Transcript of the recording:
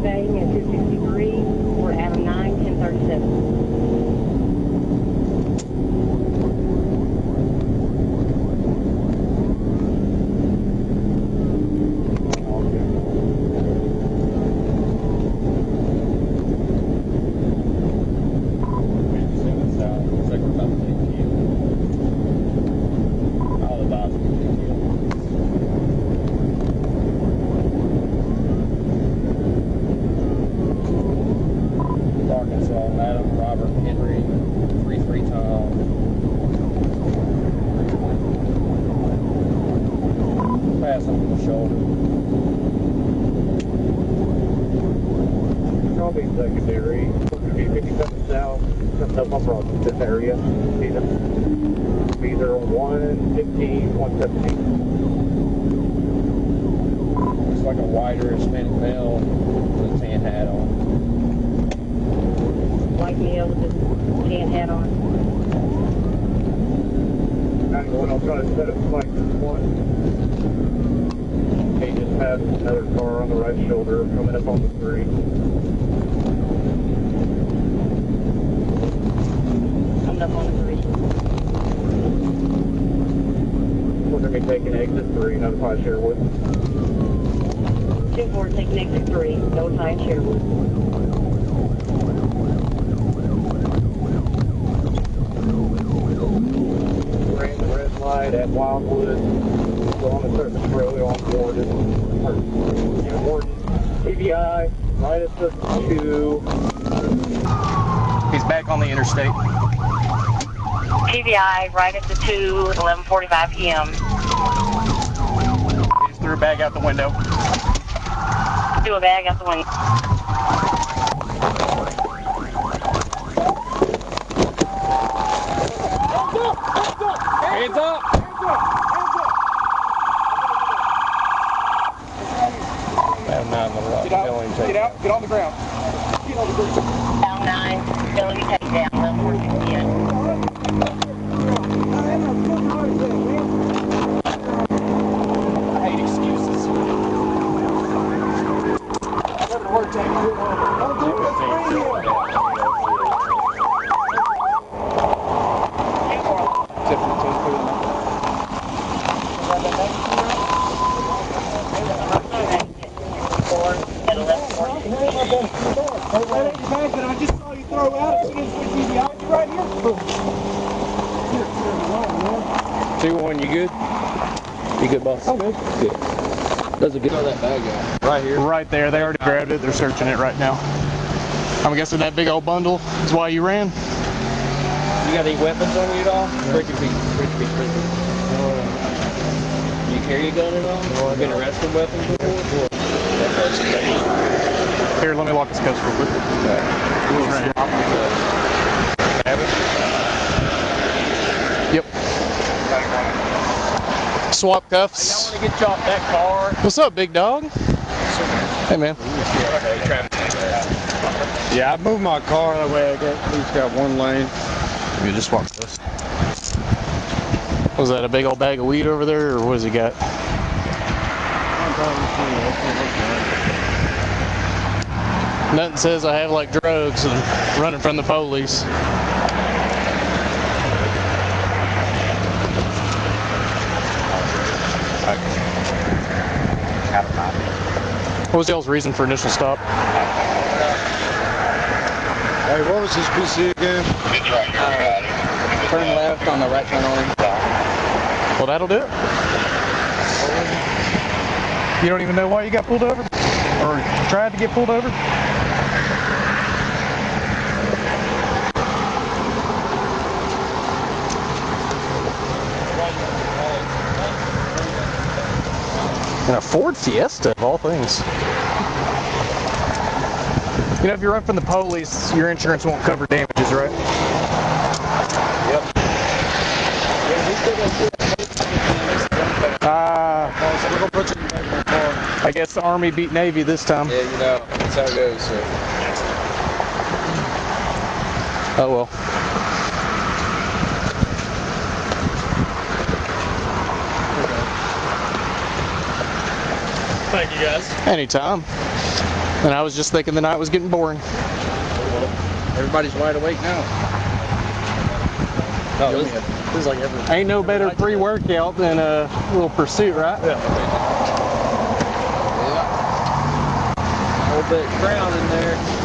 staying at 263. We're Adam 9, 1037. Probably secondary. We're going to be 57 south, coming up on Broad, this area. Either 115, 117. Looks like a wider Hispanic male with a tan hat on. White male with a tan hat on. 91, I'll try to set up like one. He just passed another car on the right shoulder coming up on the 3. Coming up on the 3. We're going to be taking exit 3, notify Sherwood. 2-4 taking exit 3, notify Sherwood. Ran the red light at Wildwood. Go on the surface road on board. Warden, TVI, minus the 2. He's back on the interstate. TVI, right at the 2, 11:45 p.m. He just threw a bag out the window. Do a bag out the window. Hands up! Get out, get on the ground. Down 9, ability takedown, 11:46 I hate excuses. I just saw you throw out as soon as we behind you right here. 2-1, you good? You good, boss? I'm good. Good. Does a good. Throw that bag out. Right here. Right there. They already grabbed it. They're searching it right now. I'm guessing that big old bundle is why you ran. You got any weapons on you at all? Prison. You carry a gun at all? No, I've been arrested with weapons before? Here, let me lock this cuffs real quick. Yep. Swap cuffs. I want to get you off that car. What's up, big dog? Hey, man. Yeah, I moved my car that way. I got at least got one lane. You just swap this. Was that a big old bag of weed over there, or what has he got? Nothing says I have like drugs and running from the police. What was y'all's reason for initial stop? Hey, what was his PC again? Turn left on the right turn lane. Well, that'll do it. You don't even know why you got pulled over? Or tried to get pulled over? And a Ford Fiesta, of all things. You know, if you run from the police, your insurance won't cover damages, right? Yep. We're gonna put you in the back of my car. I guess the Army beat Navy this time. Yeah, you know, that's how it goes. So. Oh well. Thank you, guys. Anytime. And I was just thinking the night was getting boring. Everybody's wide awake now. Oh, this is like ain't no better pre-workout than a little pursuit, right? Yeah. A little bit crowd in there.